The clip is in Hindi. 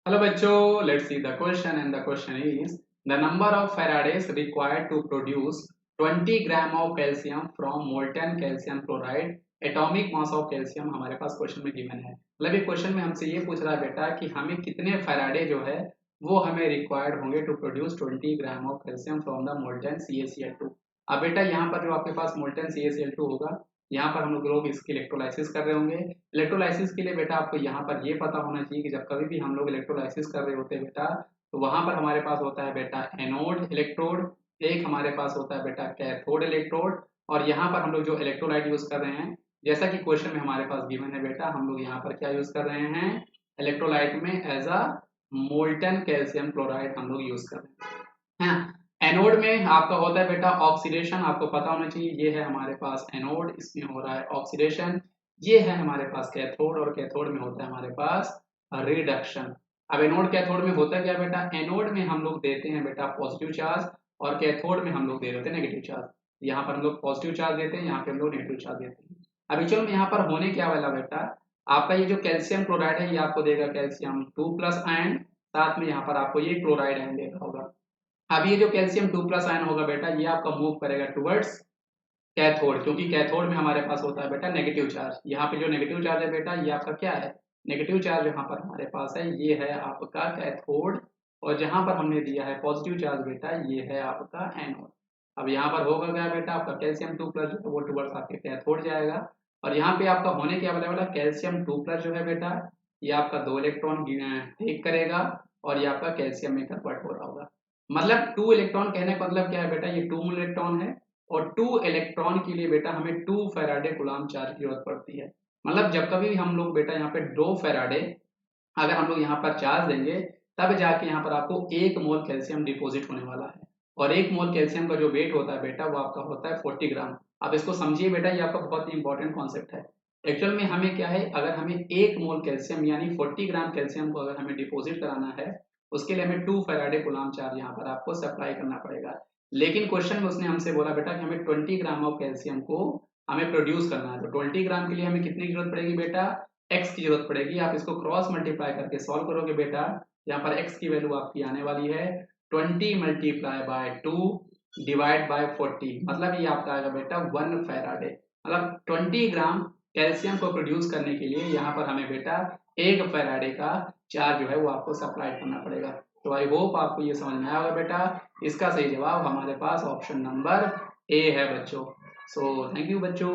Hello बच्चों, let's see the question and the question is the number of Faradays required to produce 20 gram of calcium from molten calcium chloride atomic mass of calcium हमारे पास क्वेश्चन में गिवन है। मतलब ये क्वेश्चन में हमसे ये पूछ रहा है बेटा कि हमें कितने फैराडे जो है वो हमें रिक्वायर्ड होंगे to produce 20 gram of calcium from the molten CaCl2। अब बेटा यहाँ पर जो आपके पास मोल्टन CaCl2 होगा, यहाँ पर हम लोग इसकी इलेक्ट्रोलाइसिस कर रहे होंगे। इलेक्ट्रोलाइसिस के लिए बेटा आपको यहाँ पर ये पता होना चाहिए कि जब कभी भी हम लोग इलेक्ट्रोलाइसिस कर रहे होते हैं बेटा, तो वहां पर हमारे पास होता है बेटा एनोड इलेक्ट्रोड, एक हमारे पास होता है बेटा कैथोड इलेक्ट्रोड, और यहाँ पर हम लोग जो इलेक्ट्रोलाइट यूज कर रहे हैं, जैसा कि क्वेश्चन में हमारे पास गिवन है बेटा, हम लोग यहाँ पर क्या यूज कर रहे हैं इलेक्ट्रोलाइट में as a molten calcium chloride हम लोग यूज कर रहे हैं। एनोड में आपका होता है बेटा ऑक्सीडेशन, आपको पता होना चाहिए, ये है हमारे पास एनोड, इसमें हो रहा है ऑक्सीडेशन। ये है हमारे पास कैथोड, और कैथोड में होता है हमारे पास रिडक्शन। अब एनोड कैथोड में होता है क्या बेटा, एनोड में हम लोग देते हैं बेटा पॉजिटिव चार्ज, और कैथोड में हम लोग दे देते हैं नेगेटिव चार्ज। यहाँ पर हम लोग पॉजिटिव चार्ज देते हैं, यहाँ पे हम लोग नेगेटिव चार्ज देते हैं। अभी चलो यहाँ पर होने क्या वाला बेटा, आपका ये जो कैल्शियम क्लोराइड है ये आपको देगा कैल्शियम 2+ आयन, साथ में यहाँ पर आपको ये क्लोराइड आयन देगा होगा। अब ये जो कैल्शियम 2+ आयन होगा बेटा, ये आपका मूव करेगा टुवर्ड्स कैथोड, क्योंकि कैथोड में हमारे पास होता है बेटा नेगेटिव चार्ज। यहाँ पे जो नेगेटिव चार्ज है बेटा, ये आपका क्या है, नेगेटिव चार्ज यहाँ पर हमारे पास है, ये है आपका कैथोड, और जहां पर हमने दिया है पॉजिटिव चार्ज बेटा, ये है आपका एनोड। अब यहाँ पर होगा क्या बेटा, आपका कैल्शियम 2+ जो है वो टुवर्ड्स आपके कैथोड जाएगा, और यहाँ पे आपका होने क्या वाला है, कैल्शियम 2+ जो है बेटा, ये आपका 2 इलेक्ट्रॉन टेक करेगा, और ये आपका कैल्शियम में कन्वर्ट हो रहा होगा। मतलब 2 इलेक्ट्रॉन कहने का मतलब क्या है बेटा, ये 2 इलेक्ट्रॉन है, और 2 इलेक्ट्रॉन के लिए बेटा हमें 2 फैराडे कूलम्ब चार्ज की जरूरत पड़ती है। मतलब जब कभी भी हम लोग बेटा यहाँ पे 2 फैराडे अगर हम लोग यहाँ पर चार्ज देंगे, तब जाके यहाँ पर आपको 1 मोल कैल्शियम डिपॉजिट होने वाला है, और 1 मोल कैल्शियम का जो वेट होता है बेटा वो आपका होता है 40 ग्राम। अब इसको समझिए बेटा, ये आपका बहुत ही इंपॉर्टेंट कॉन्सेप्ट है। एक्चुअल में हमें क्या है, अगर हमें 1 मोल कैल्शियम यानी 40 ग्राम कैल्शियम को अगर हमें डिपॉजिट कराना है, उसके लिए हमें 2 फैराडे कूलम्ब चार्ज यहाँ पर आपको सप्लाई करना पड़ेगा। लेकिन क्वेश्चन में उसने हमसे बोला बेटा कि हमें 20 ग्राम ऑफ कैल्शियम को हमें प्रोड्यूस करना है, तो 20 ग्राम के लिए हमें कितनी जरूरत पड़ेगी बेटा, x की जरूरत पड़ेगी। आप इसको क्रॉस मल्टीप्लाई करके सॉल्व करोगे बेटा, यहाँ पर x की वैल्यू आपकी आने वाली है 20 मल्टीप्लाई बाय 2 डिवाइड बाय 40, मतलब ये आपका आएगा बेटा 1 फैराडे। मतलब 20 ग्राम कैल्शियम को प्रोड्यूस करने के लिए यहाँ पर हमें बेटा 1 फैराडे का चार्ज जो है वो आपको सप्लाई करना पड़ेगा। तो आई होप आपको ये समझ में आया होगा बेटा। इसका सही जवाब हमारे पास ऑप्शन नंबर ए है बच्चों। सो थैंक यू बच्चों।